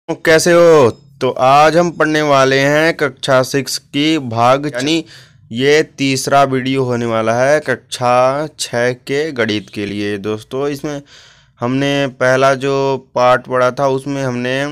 कैसे हो? तो आज हम पढ़ने वाले हैं कक्षा 6 की भाग यानी ये तीसरा वीडियो होने वाला है कक्षा 6 के गणित के लिए। दोस्तों इसमें हमने पहला जो पार्ट पढ़ा था उसमें हमने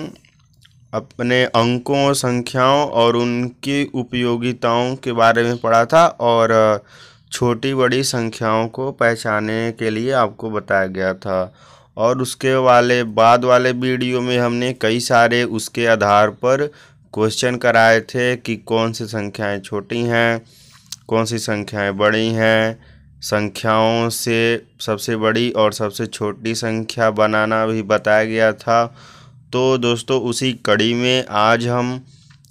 अपने अंकों, संख्याओं और उनकी उपयोगिताओं के बारे में पढ़ा था और छोटी बड़ी संख्याओं को पहचानने के लिए आपको बताया गया था। और उसके बाद वाले वीडियो में हमने कई सारे उसके आधार पर क्वेश्चन कराए थे कि कौन सी संख्याएं छोटी हैं, कौन सी संख्याएं बड़ी हैं। संख्याओं से सबसे बड़ी और सबसे छोटी संख्या बनाना भी बताया गया था। तो दोस्तों उसी कड़ी में आज हम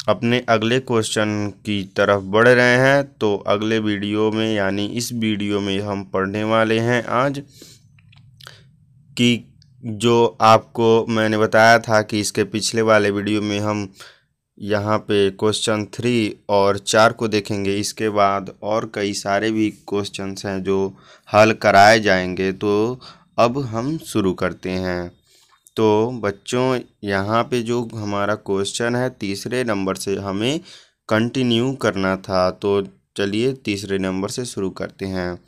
अपने अगले क्वेश्चन की तरफ बढ़ रहे हैं। तो अगले वीडियो में यानी इस वीडियो में हम पढ़ने वाले हैं आज कि जो आपको मैंने बताया था कि इसके पिछले वाले वीडियो में हम यहाँ पे क्वेश्चन 3 और 4 को देखेंगे। इसके बाद और कई सारे भी क्वेश्चंस हैं जो हल कराए जाएंगे। तो अब हम शुरू करते हैं। तो बच्चों यहाँ पे जो हमारा क्वेश्चन है तीसरे नंबर से हमें कंटिन्यू करना था। तो चलिए तीसरे नंबर से शुरू करते हैं।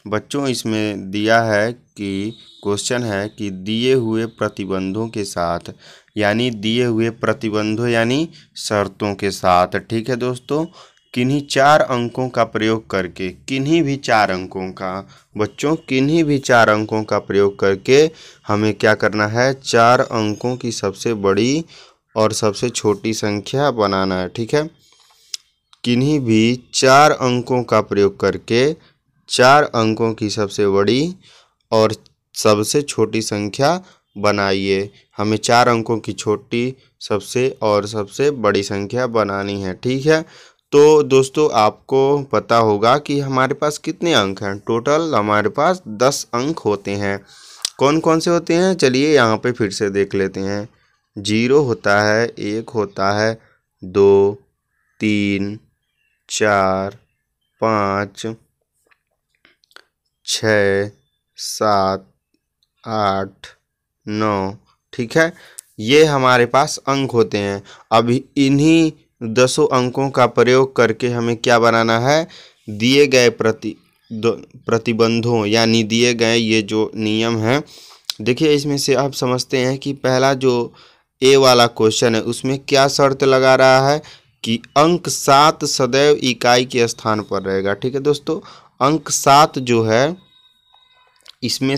बच्चों इसमें दिया है कि क्वेश्चन है कि दिए हुए प्रतिबंधों के साथ यानी दिए हुए प्रतिबंधों यानी शर्तों के साथ, ठीक है दोस्तों, किन्हीं 4 अंकों का प्रयोग करके, किन्हीं भी 4 अंकों का, बच्चों किन्हीं भी 4 अंकों का प्रयोग करके हमें क्या करना है, 4 अंकों की सबसे बड़ी और सबसे छोटी संख्या बनाना है। ठीक है, किन्हीं भी 4 अंकों का प्रयोग करके 4 अंकों की सबसे बड़ी और सबसे छोटी संख्या बनाइए। हमें 4 अंकों की छोटी सबसे और सबसे बड़ी संख्या बनानी है। ठीक है, तो दोस्तों आपको पता होगा कि हमारे पास कितने अंक हैं। टोटल हमारे पास 10 अंक होते हैं। कौन कौन से होते हैं चलिए यहाँ पे फिर से देख लेते हैं। 0 होता है, 1 होता है, 2, 3, 4, 5, 6, 7, 8, 9। ठीक है, ये हमारे पास अंक होते हैं। अब इन्हीं 10 अंकों का प्रयोग करके हमें क्या बनाना है, दिए गए प्रतिबंधों यानी दिए गए ये जो नियम हैं। देखिए इसमें से आप समझते हैं कि पहला जो ए वाला क्वेश्चन है उसमें क्या शर्त लगा रहा है कि अंक 7 सदैव इकाई के स्थान पर रहेगा। ठीक है दोस्तों, अंक 7 जो है इसमें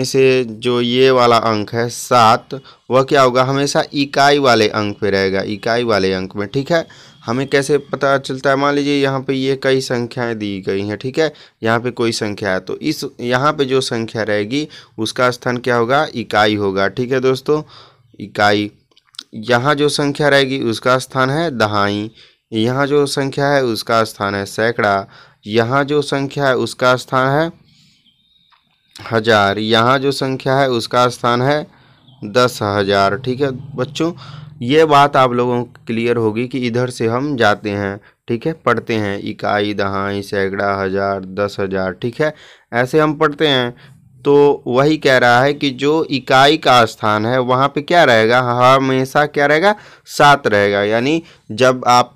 से जो ये वाला अंक है 7, वह क्या होगा, हमेशा इकाई वाले अंक पे रहेगा, इकाई वाले अंक में। ठीक है, हमें कैसे पता चलता है, मान लीजिए यहाँ पे ये कई संख्याएं दी गई हैं। ठीक है, यहाँ पे कोई संख्या है तो इस यहाँ पे जो संख्या रहेगी उसका स्थान क्या होगा, इकाई होगा। ठीक है दोस्तों, इकाई। यहाँ जो संख्या रहेगी उसका स्थान है दहाई, यहाँ जो संख्या है उसका स्थान है सैकड़ा, यहाँ जो संख्या है उसका स्थान है 1000, यहाँ जो संख्या है उसका स्थान है 10,000। ठीक है बच्चों, ये बात आप लोगों को क्लियर होगी कि इधर से हम जाते हैं। ठीक है, पढ़ते हैं इकाई, दहाई, सैकड़ा, 1000, 10,000। ठीक है, ऐसे हम पढ़ते हैं। तो वही कह रहा है कि जो इकाई का स्थान है वहाँ पे क्या रहेगा, हमेशा क्या रहेगा, 7 रहेगा। यानी जब आप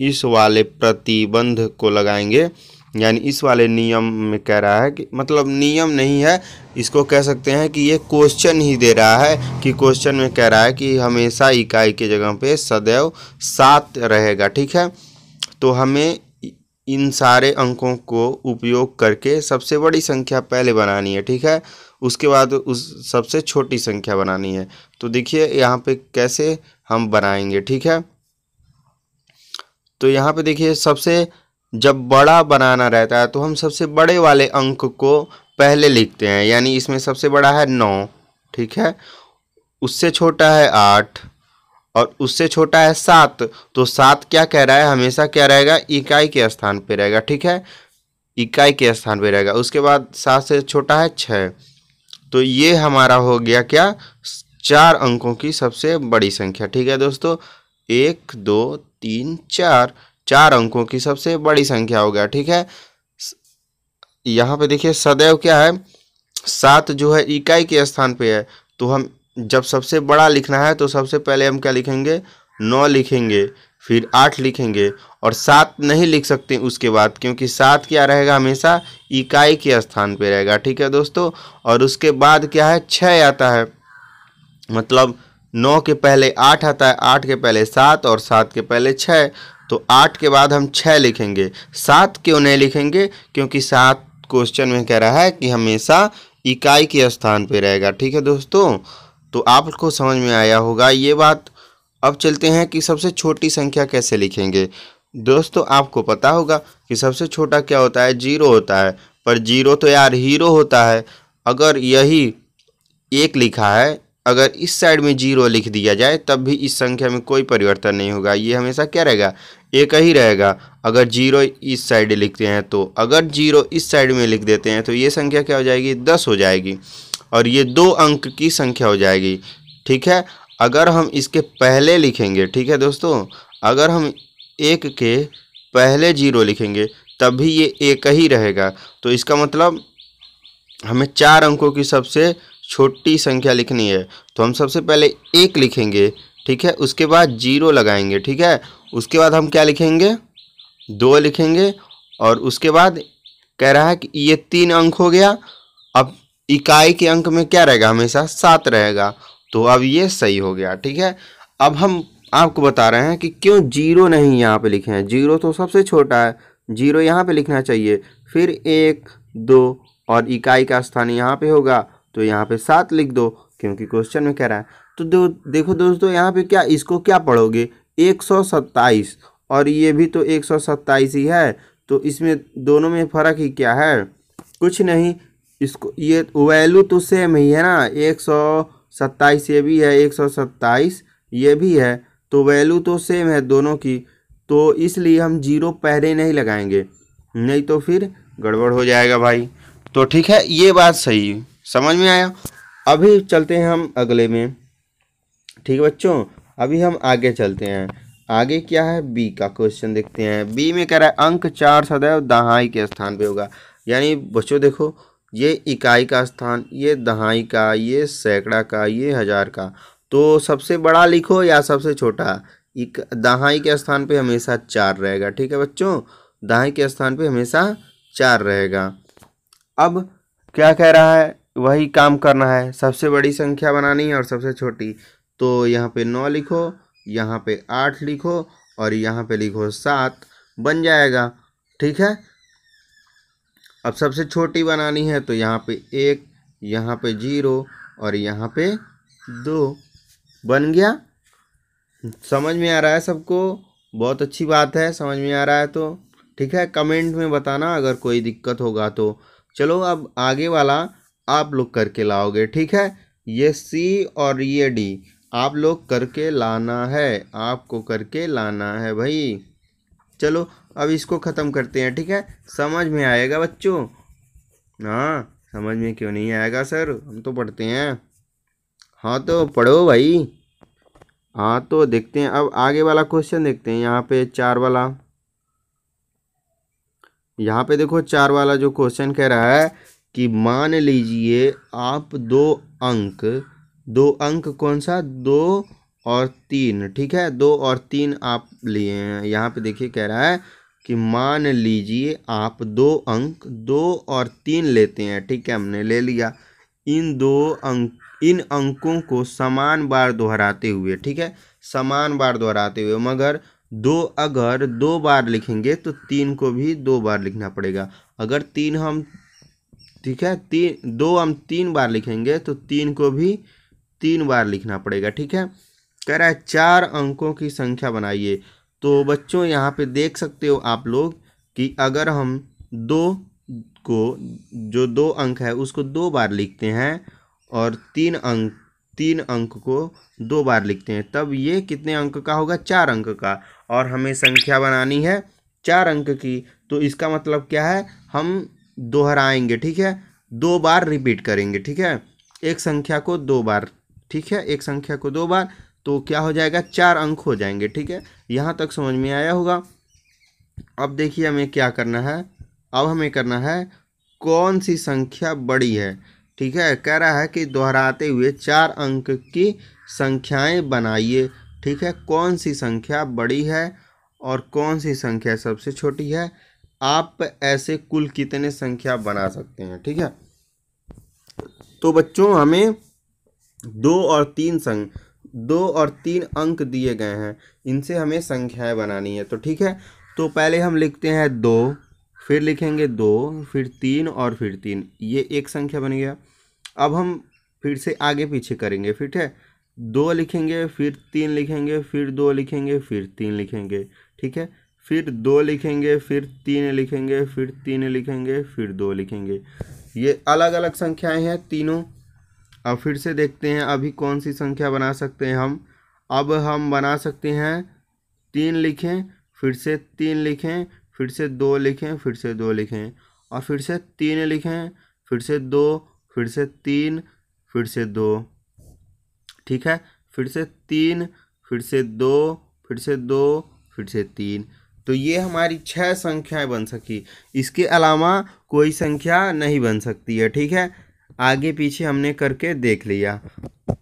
इस वाले प्रतिबंध को लगाएंगे यानी इस वाले नियम में कह रहा है कि, मतलब नियम नहीं है, इसको कह सकते हैं कि ये क्वेश्चन ही दे रहा है कि क्वेश्चन में कह रहा है कि हमेशा इकाई के जगह पे सदैव 7 रहेगा। ठीक है, तो हमें इन सारे अंकों को उपयोग करके सबसे बड़ी संख्या पहले बनानी है। ठीक है, उसके बाद उस सबसे छोटी संख्या बनानी है। तो देखिए यहाँ पे कैसे हम बनाएंगे। ठीक है, तो यहाँ पे देखिए सबसे जब बड़ा बनाना रहता है तो हम सबसे बड़े वाले अंक को पहले लिखते हैं। यानी इसमें सबसे बड़ा है 9, ठीक है, उससे छोटा है 8 और उससे छोटा है 7। तो 7 क्या कह रहा है, हमेशा क्या रहेगा, इकाई के स्थान पे रहेगा। ठीक है, इकाई के स्थान पे रहेगा। उसके बाद 7 से छोटा है 6। तो ये हमारा हो गया क्या, 4 अंकों की सबसे बड़ी संख्या। ठीक है दोस्तों, 1, 2, 3, 4 अंकों की सबसे बड़ी संख्या हो गया। ठीक है, यहाँ पे देखिए सदैव क्या है, 7 जो है इकाई के स्थान पे है तो हम जब सबसे बड़ा लिखना है तो सबसे पहले हम क्या लिखेंगे, 9 लिखेंगे, फिर 8 लिखेंगे और 7 नहीं लिख सकते उसके बाद, क्योंकि 7 क्या रहेगा, हमेशा इकाई के स्थान पे रहेगा। ठीक है दोस्तों। और उसके बाद क्या है, 6 आता है, मतलब 9 के पहले 8 आता है, 8 के पहले 7 और 7 के पहले 6। तो 8 के बाद हम 6 लिखेंगे। 7 क्यों नहीं लिखेंगे, क्योंकि 7 क्वेश्चन में कह रहा है कि हमेशा इकाई के स्थान पे रहेगा। ठीक है दोस्तों, तो आपको समझ में आया होगा ये बात। अब चलते हैं कि सबसे छोटी संख्या कैसे लिखेंगे। दोस्तों आपको पता होगा कि सबसे छोटा क्या होता है, 0 होता है। पर 0 तो यार हीरो होता है। अगर यही 1 लिखा है, अगर इस साइड में 0 लिख दिया जाए तब भी इस संख्या में कोई परिवर्तन नहीं होगा, ये हमेशा क्या रहेगा, 1 ही रहेगा। अगर 0 इस साइड लिखते हैं तो, अगर 0 इस साइड में लिख देते हैं तो ये संख्या क्या हो जाएगी, 10 हो जाएगी और ये 2 अंक की संख्या हो जाएगी। ठीक है। अगर हम इसके पहले लिखेंगे, ठीक है दोस्तों, अगर हम 1 के पहले 0 लिखेंगे तब भी ये 1 ही रहेगा। तो इसका मतलब हमें 4 अंकों की सबसे छोटी संख्या लिखनी है। तो हम सबसे पहले 1 लिखेंगे, ठीक है, उसके बाद 0 लगाएंगे, ठीक है, उसके बाद हम क्या लिखेंगे, 2 लिखेंगे और उसके बाद कह रहा है कि ये 3 अंक हो गया। अब इकाई के अंक में क्या रहेगा, हमेशा 7 रहेगा। तो अब ये सही हो गया। ठीक है। अब हम आपको बता रहे हैं कि क्यों 0 नहीं यहाँ पे लिखे हैं। 0 तो सबसे छोटा है, 0 यहाँ पे लिखना चाहिए, फिर 1 2 और इकाई का स्थान यहाँ पे होगा तो यहाँ पे 7 लिख दो, क्योंकि क्वेश्चन में कह रहा है। तो देखो दोस्तों, यहाँ पे क्या, इसको क्या पढ़ोगे, 127 और ये भी तो 127 ही है। तो इसमें दोनों में फ़र्क ही क्या है, कुछ नहीं। इसको ये वैल्यू तो सेम ही है ना, 127 ये भी है, 127 ये भी है, तो वैल्यू तो सेम है दोनों की। तो इसलिए हम 0 पहले नहीं लगाएंगे, नहीं तो फिर गड़बड़ हो जाएगा भाई। तो ठीक है, ये बात सही समझ में आया। अभी चलते हैं हम अगले में। ठीक है बच्चों, अभी हम आगे चलते हैं। आगे क्या है, बी का क्वेश्चन देखते हैं। बी में कह रहा है अंक 4 सदैव दहाई के स्थान पे होगा। यानी बच्चों देखो, ये इकाई का स्थान, ये दहाई का, ये सैकड़ा का, ये हजार का। तो सबसे बड़ा लिखो या सबसे छोटा, दहाई के स्थान पे हमेशा 4 रहेगा। ठीक है बच्चों, दहाई के स्थान पे हमेशा 4 रहेगा। अब क्या कह रहा है, वही काम करना है, सबसे बड़ी संख्या बनानी है और सबसे छोटी। तो यहाँ पे 9 लिखो, यहाँ पे 8 लिखो और यहाँ पे लिखो 7, बन जाएगा। ठीक है। अब सबसे छोटी बनानी है तो यहाँ पे 1, यहाँ पे 0 और यहाँ पे 2, बन गया। समझ में आ रहा है सबको, बहुत अच्छी बात है, समझ में आ रहा है तो ठीक है, कमेंट में बताना अगर कोई दिक्कत होगा तो। चलो अब आगे वाला आप लोग करके लाओगे। ठीक है, ये सी और ये डी आप लोग करके लाना है, आपको करके लाना है भाई। चलो अब इसको ख़त्म करते हैं। ठीक है, समझ में आएगा बच्चों? हाँ, समझ में क्यों नहीं आएगा सर, हम तो पढ़ते हैं। हाँ तो पढ़ो भाई। हाँ तो देखते हैं, अब आगे वाला क्वेश्चन देखते हैं। यहाँ पे 4 वाला, यहाँ पे देखो 4 वाला जो क्वेश्चन कह रहा है कि मान लीजिए आप दो अंक कौन सा, 2 और 3। ठीक है, 2 और 3 आप लिए हैं। यहाँ पे देखिए कह रहा है कि मान लीजिए आप 2 और 3 लेते हैं। ठीक है, हमने ले लिया। इन अंकों को समान बार दोहराते हुए, ठीक है, समान बार दोहराते हुए, मगर अगर 2 बार लिखेंगे तो 3 को भी 2 बार लिखना पड़ेगा। अगर 3 हम, ठीक है, 2 हम 3 बार लिखेंगे तो 3 को भी 3 बार लिखना पड़ेगा। ठीक है, कह रहा है 4 अंकों की संख्या बनाइए। तो बच्चों यहाँ पे देख सकते हो आप लोग कि अगर हम 2 को, जो 2 अंक है उसको 2 बार लिखते हैं और 3 अंक को 2 बार लिखते हैं, तब ये कितने अंक का होगा, 4 अंक का। और हमें संख्या बनानी है 4 अंक की। तो इसका मतलब क्या है, हम दोहराएंगे। ठीक है, 2 बार रिपीट करेंगे। ठीक है, एक संख्या को 2 बार, ठीक है, एक संख्या को 2 बार, तो क्या हो जाएगा, 4 अंक हो जाएंगे। ठीक है, यहाँ तक समझ में आया होगा। अब देखिए हमें क्या करना है, अब हमें करना है कौन सी संख्या बड़ी है। ठीक है, कह रहा है कि दोहराते हुए 4 अंक की संख्याएं बनाइए। ठीक है, कौन सी संख्या बड़ी है और कौन सी संख्या सबसे छोटी है। आप ऐसे कुल कितने संख्या बना सकते हैं। ठीक है, तो बच्चों हमें 2 और 3 अंक दिए गए हैं, इनसे हमें संख्याएं बनानी है। तो ठीक है, तो पहले हम लिखते हैं 2, फिर लिखेंगे 2, फिर 3 और फिर 3, ये एक संख्या बन गया। अब हम फिर से आगे पीछे करेंगे। फिर है 2 लिखेंगे, फिर 3 लिखेंगे, फिर 2 लिखेंगे, फिर 3 लिखेंगे। ठीक है, फिर 2 लिखेंगे, फिर 3 लिखेंगे, फिर 3 लिखेंगे, फिर 2 लिखेंगे। ये अलग अलग संख्याएं हैं तीनों। अब फिर से देखते हैं अभी कौन सी संख्या बना सकते हैं हम। अब हम बना सकते हैं 3 लिखें, फिर से 3 लिखें, फिर से 2 लिखें, फिर से 2 लिखें, और फिर से 3 लिखें, फिर से 2, फिर से 3, फिर से 2। ठीक है, फिर से 3, फिर से 2, फिर से 2, फिर से 3। तो ये हमारी 6 संख्याएं बन सकी। इसके अलावा कोई संख्या नहीं बन सकती है। ठीक है, आगे पीछे हमने करके देख लिया।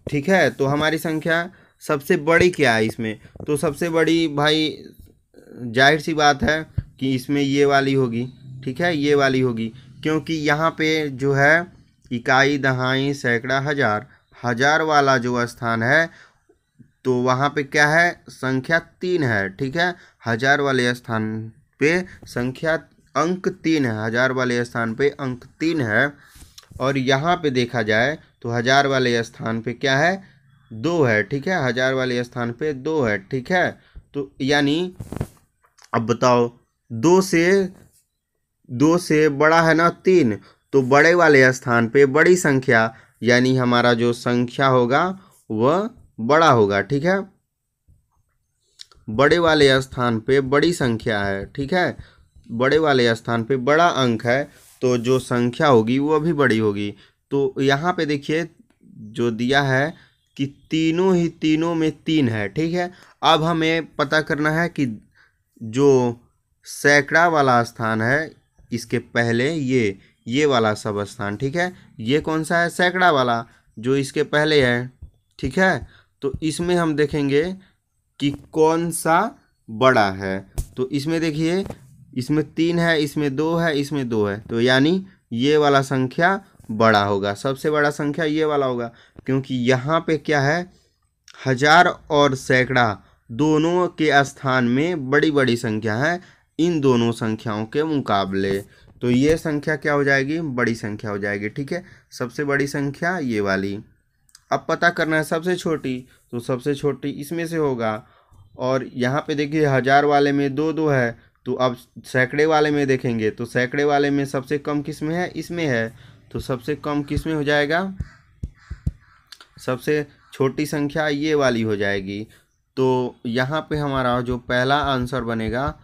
ठीक है, तो हमारी संख्या सबसे बड़ी क्या है इसमें। तो सबसे बड़ी भाई जाहिर सी बात है कि इसमें ये वाली होगी। ठीक है, ये वाली होगी, क्योंकि यहाँ पे जो है इकाई, दहाई, सैकड़ा, हजार, हजार वाला जो स्थान है तो वहाँ पे क्या है, संख्या 3 है। ठीक है, हजार वाले स्थान पे संख्या अंक 3 है, हजार वाले स्थान पे अंक 3 है। और यहाँ पे देखा जाए तो हजार वाले स्थान पे क्या है, 2 है। ठीक है, हजार वाले स्थान पे 2 है। ठीक है, तो यानी अब बताओ 2 से बड़ा है ना 3, तो बड़े वाले स्थान पे बड़ी संख्या यानी हमारा जो संख्या होगा वह बड़ा होगा। ठीक है, बड़े वाले स्थान पे बड़ी संख्या है। ठीक है, बड़े वाले स्थान पे बड़ा अंक है, तो जो संख्या होगी वो भी बड़ी होगी। तो यहाँ पे देखिए जो दिया है कि तीनों में 3 है। ठीक है, अब हमें पता करना है कि जो सैकड़ा वाला स्थान है इसके पहले ये वाला सब स्थान। ठीक है, ये कौन सा है, सैकड़ा वाला जो इसके पहले है। ठीक है, तो इसमें हम देखेंगे कि कौन सा बड़ा है। तो इसमें देखिए, इसमें 3 है, इसमें 2 है, इसमें 2 है, तो यानी ये वाला संख्या बड़ा होगा, सबसे बड़ा संख्या ये वाला होगा। क्योंकि यहाँ पे क्या है, हजार और सैकड़ा दोनों के स्थान में बड़ी बड़ी संख्या है इन दोनों संख्याओं के मुकाबले। तो ये संख्या क्या हो जाएगी, बड़ी संख्या हो जाएगी। ठीक है, सबसे बड़ी संख्या ये वाली। अब पता करना है सबसे छोटी, तो सबसे छोटी इसमें से होगा। और यहाँ पे देखिए हजार वाले में 2 है, तो अब सैकड़े वाले में देखेंगे तो सैकड़े वाले में सबसे कम किस में है, इसमें है, तो सबसे कम किस में हो जाएगा, सबसे छोटी संख्या ये वाली हो जाएगी। तो यहाँ पे हमारा जो पहला आंसर बनेगा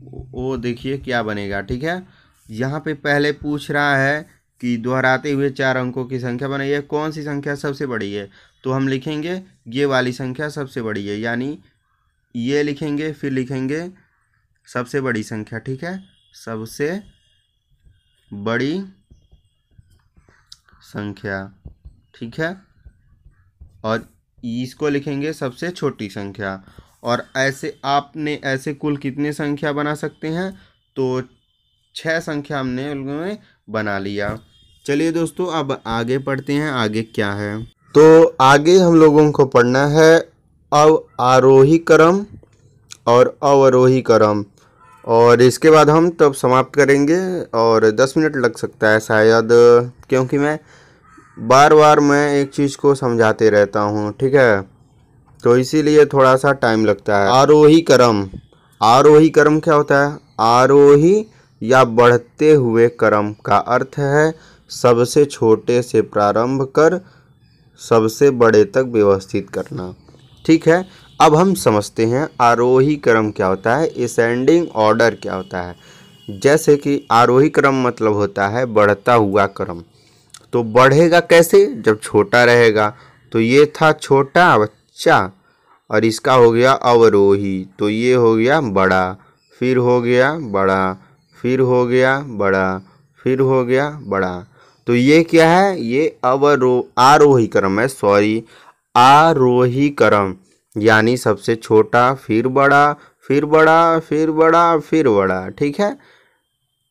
वो देखिए क्या बनेगा। ठीक है, यहाँ पे पहले पूछ रहा है कि दोहराते हुए 4 अंकों की संख्या बनाइए, कौन सी संख्या सबसे बड़ी है। तो हम लिखेंगे ये वाली संख्या सबसे बड़ी है, यानी ये लिखेंगे, फिर लिखेंगे सबसे बड़ी संख्या। ठीक है, सबसे बड़ी संख्या। ठीक है, और इसको लिखेंगे सबसे छोटी संख्या। और ऐसे आपने ऐसे कुल कितने संख्या बना सकते हैं, तो 6 संख्या हमने उनमें बना लिया। चलिए दोस्तों अब आगे पढ़ते हैं, आगे क्या है। तो आगे हम लोगों को पढ़ना है आरोही क्रम और अवरोही क्रम, और इसके बाद हम तब समाप्त करेंगे। और 10 मिनट लग सकता है शायद, क्योंकि मैं बार बार मैं एक चीज़ को समझाते रहता हूँ। ठीक है, तो इसीलिए थोड़ा सा टाइम लगता है। आरोही क्रम, आरोही क्रम क्या होता है, आरोही या बढ़ते हुए क्रम का अर्थ है सबसे छोटे से प्रारंभ कर सबसे बड़े तक व्यवस्थित करना। ठीक है, अब हम समझते हैं आरोही क्रम क्या होता है, असेंडिंग ऑर्डर क्या होता है। जैसे कि आरोही क्रम मतलब होता है बढ़ता हुआ क्रम। तो बढ़ेगा कैसे, जब छोटा रहेगा। तो ये था छोटा बच्चा और इसका हो गया अवरोही, तो ये हो गया बड़ा, फिर हो गया बड़ा, फिर हो गया बड़ा, फिर हो गया बड़ा। तो ये क्या है, ये आरोही क्रम है, सॉरी, आरोही क्रम, यानी सबसे छोटा फिर बड़ा फिर बड़ा फिर बड़ा फिर बड़ा, ठीक है।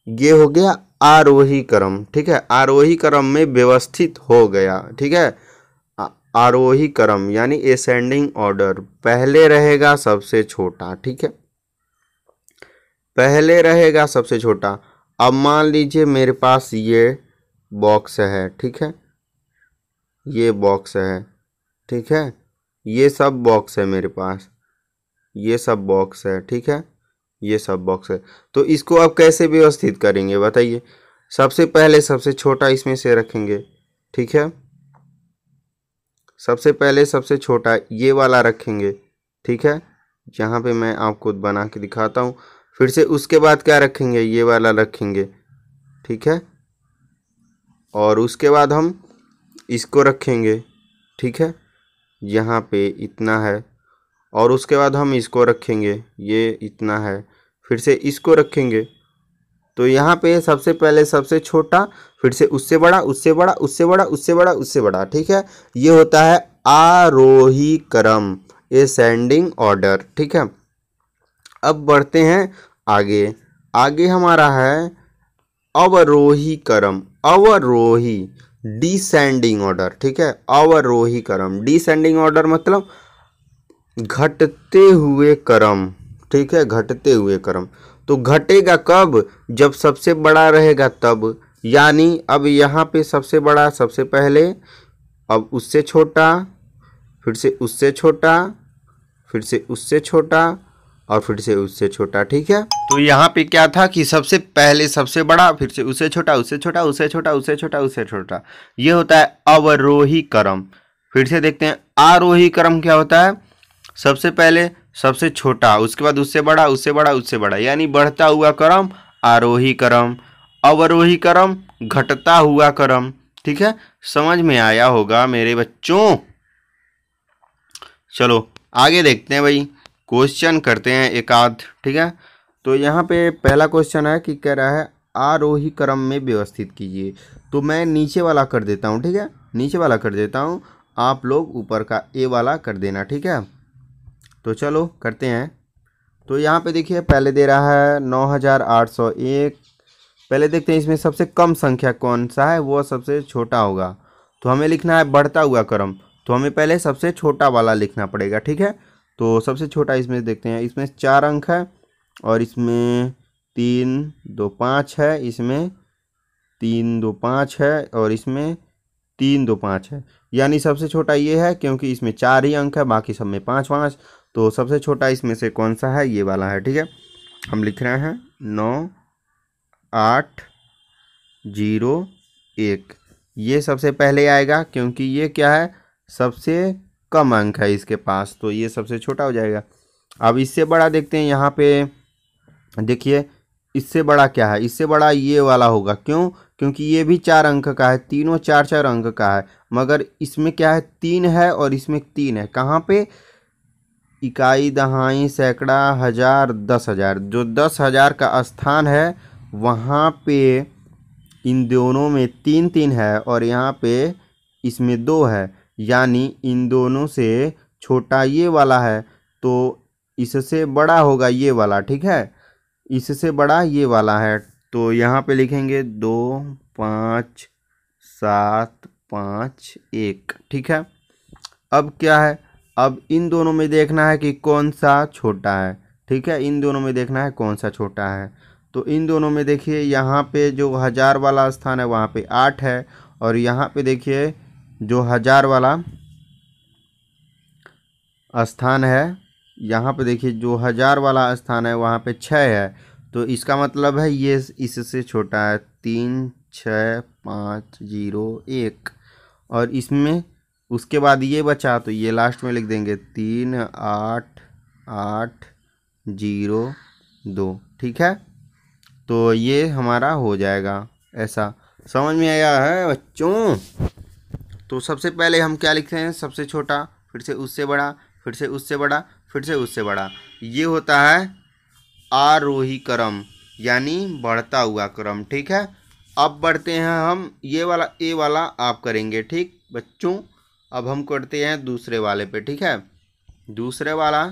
ये हो गया आरोही क्रम, ठीक है, आरोही क्रम में व्यवस्थित हो गया, ठीक है। आरोही क्रम यानी एसेंडिंग ऑर्डर, पहले रहेगा सबसे छोटा, ठीक है, पहले रहेगा सबसे छोटा। अब मान लीजिए मेरे पास ये बॉक्स है, ठीक है, ये बॉक्स है, ठीक है, ये सब बॉक्स है मेरे पास, ये सब बॉक्स है, ठीक है, ये सब बॉक्स है। तो इसको अब कैसे व्यवस्थित करेंगे बताइए। सबसे पहले सबसे छोटा इसमें से रखेंगे, ठीक है, सबसे पहले सबसे छोटा ये वाला रखेंगे, ठीक है, यहाँ पे मैं आपको बना के दिखाता हूँ। फिर से उसके बाद क्या रखेंगे, ये वाला रखेंगे, ठीक है, और उसके बाद हम इसको रखेंगे, ठीक है, यहाँ पे इतना है, और उसके बाद हम इसको रखेंगे, ये इतना है, फिर से इसको रखेंगे। तो यहाँ पे सबसे पहले सबसे छोटा, फिर से उससे बड़ा उससे बड़ा उससे बड़ा उससे बड़ा उससे बड़ा, ठीक है, ये होता है आरोही क्रम, एसेंडिंग ऑर्डर, ठीक है। अब बढ़ते हैं आगे, आगे हमारा है अवरोही क्रम, अवरोही, डिसेंडिंग ऑर्डर, ठीक है, अवरोही क्रम, डिसेंडिंग ऑर्डर मतलब घटते हुए क्रम, ठीक है, घटते हुए क्रम। तो घटेगा कब, जब सबसे बड़ा रहेगा तब, यानी अब यहाँ पे सबसे बड़ा सबसे पहले, अब उससे छोटा, फिर से उससे छोटा, फिर से उससे छोटा, और फिर से उससे छोटा, ठीक है। तो यहाँ पे क्या था कि सबसे पहले सबसे बड़ा, फिर से उससे छोटा उससे छोटा उससे छोटा उससे छोटा उससे छोटा, ये होता है अवरोही क्रम। फिर से देखते हैं आरोही क्रम क्या होता है, सबसे पहले सबसे छोटा, उसके बाद उससे बड़ा उससे बड़ा उससे बड़ा, यानी बढ़ता हुआ क्रम आरोही क्रम। अवरोही क्रम घटता हुआ क्रम, ठीक है, समझ में आया होगा मेरे बच्चों। चलो आगे देखते हैं भाई, क्वेश्चन करते हैं एक आध, ठीक है। तो यहाँ पे पहला क्वेश्चन है कि कह रहा है आरोही क्रम में व्यवस्थित कीजिए। तो मैं नीचे वाला कर देता हूँ, ठीक है, नीचे वाला कर देता हूँ, आप लोग ऊपर का ए वाला कर देना, ठीक है। तो चलो करते हैं। तो यहाँ पे देखिए पहले दे रहा है 9801, पहले देखते हैं इसमें सबसे कम संख्या कौन सा है, वो सबसे छोटा होगा। तो हमें लिखना है बढ़ता हुआ क्रम, तो हमें पहले सबसे छोटा वाला लिखना पड़ेगा, ठीक है। तो सबसे छोटा इसमें देखते हैं, इसमें 4 अंक है, और इसमें 3 2 5 है, इसमें 3 2 5 है, और इसमें 3 2 5 है, यानी सबसे छोटा ये है, क्योंकि इसमें 4 ही अंक है, बाकी सब में 5 5। तो सबसे छोटा इसमें से कौन सा है, ये वाला है, ठीक है। हम लिख रहे हैं 9 8 0 1, ये सबसे पहले आएगा, क्योंकि ये क्या है, सबसे कम अंक है इसके पास, तो ये सबसे छोटा हो जाएगा। अब इससे बड़ा देखते हैं, यहाँ पे देखिए इससे बड़ा क्या है, इससे बड़ा ये वाला होगा, क्यों, क्योंकि ये भी 4 अंक का है, तीनों 4 4 अंक का है, मगर इसमें क्या है 3 है, और इसमें 3 है, कहाँ पे, इकाई दहाई सैकड़ा हजार 10,000, जो 10,000 का स्थान है वहाँ पे इन दोनों में 3 3 है, और यहाँ पे इसमें 2 है, यानी इन दोनों से छोटा ये वाला है, तो इससे बड़ा होगा ये वाला, ठीक है, इससे बड़ा ये वाला है। तो यहाँ पे लिखेंगे 2 5 7 5 1, ठीक है। अब क्या है, अब इन दोनों में देखना है कि कौन सा छोटा है, ठीक है, इन दोनों में देखना है कौन सा छोटा है। तो इन दोनों में देखिए यहाँ पे जो 1000 वाला स्थान है वहाँ पे 8 है, और यहाँ पे देखिए जो 1000 वाला स्थान है, यहाँ पे देखिए जो 1000 वाला स्थान है वहाँ पे 6 है, तो इसका मतलब है ये इससे छोटा है, 3 6 5 0 1, और इसमें उसके बाद ये बचा, तो ये लास्ट में लिख देंगे 3 8 8 0 2, ठीक है। तो ये हमारा हो जाएगा, ऐसा समझ में आया है बच्चों। तो सबसे पहले हम क्या लिखते हैं, सबसे छोटा, फिर से उससे बड़ा, फिर से उससे बड़ा, फिर से उससे बड़ा, ये होता है आरोही क्रम, यानी बढ़ता हुआ क्रम, ठीक है। अब बढ़ते हैं हम, ये वाला ए वाला आप करेंगे, ठीक बच्चों। अब हम करते हैं दूसरे वाले पे, ठीक है। दूसरे वाला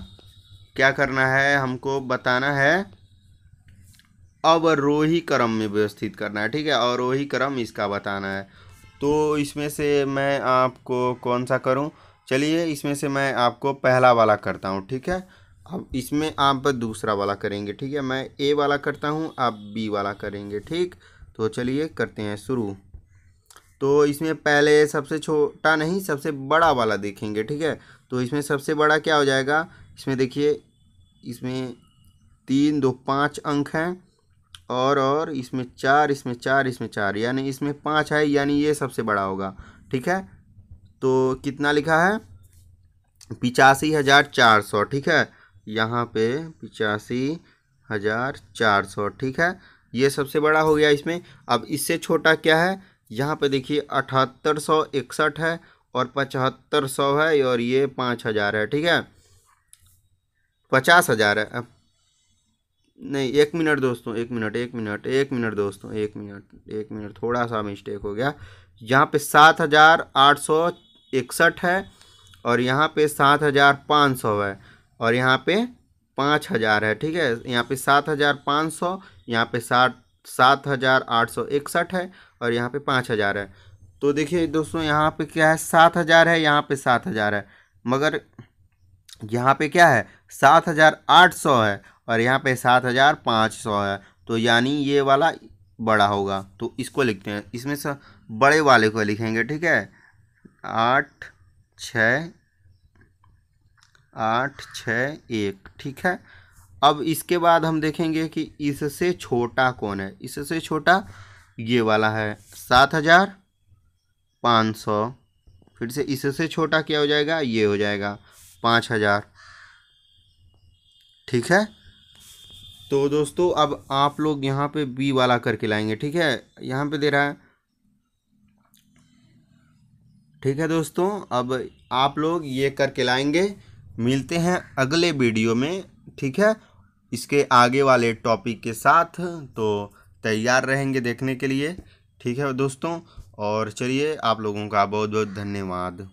क्या करना है, हमको बताना है अवरोही क्रम में व्यवस्थित करना है, ठीक है। अवरोही क्रम इसका बताना है। तो इसमें से मैं आपको कौन सा करूं, चलिए इसमें से मैं आपको पहला वाला करता हूं, ठीक है। अब इसमें आप दूसरा वाला करेंगे, ठीक है। मैं ए वाला करता हूं, आप बी वाला करेंगे, ठीक। तो चलिए करते हैं शुरू। तो इसमें पहले सबसे छोटा नहीं सबसे बड़ा वाला देखेंगे, ठीक है। तो इसमें सबसे बड़ा क्या हो जाएगा, इसमें देखिए, इसमें 3 2 5 अंक हैं, और इसमें 4, इसमें 4, इसमें 4, यानी इसमें 5 है, यानी ये सबसे बड़ा होगा, ठीक है। तो कितना लिखा है, 85,400, ठीक है। यहाँ पे 85,400, ठीक है। ये सबसे बड़ा हो गया इसमें। अब इससे छोटा क्या है, यहाँ पे देखिए 7861 है, और 7500 है, और ये 5000 है, ठीक है। 50,000 है। नहीं, 1 मिनट दोस्तों, 1 मिनट दोस्तों, 1 मिनट थोड़ा सा मिस्टेक हो गया। यहाँ पे 7,861 है, और यहाँ पे 7,500 है, और यहाँ पे 5,000 है, ठीक है। यहाँ पे 7,500, यहाँ पे 7,861 है, और यहाँ पे 5,000 है। तो देखिए दोस्तों, यहाँ पे क्या है, 7,000 है, यहाँ पे 7,000 है, मगर यहाँ पे क्या है, 7,800 है, और यहाँ पे 7,500 है। तो यानी ये वाला बड़ा होगा, तो इसको लिखते हैं, इसमें से बड़े वाले को लिखेंगे, ठीक है। 8,6,1, ठीक है। अब इसके बाद हम देखेंगे कि इससे छोटा कौन है। इससे छोटा ये वाला है, 7,500। फिर से इससे छोटा क्या हो जाएगा, ये हो जाएगा 5,000, ठीक है। तो दोस्तों अब आप लोग यहाँ पे बी वाला करके लाएंगे, ठीक है। यहाँ पे दे रहा है, ठीक है दोस्तों। अब आप लोग ये करके लाएंगे। मिलते हैं अगले वीडियो में, ठीक है, इसके आगे वाले टॉपिक के साथ। तो तैयार रहेंगे देखने के लिए, ठीक है दोस्तों। और चलिए, आप लोगों का बहुत बहुत धन्यवाद।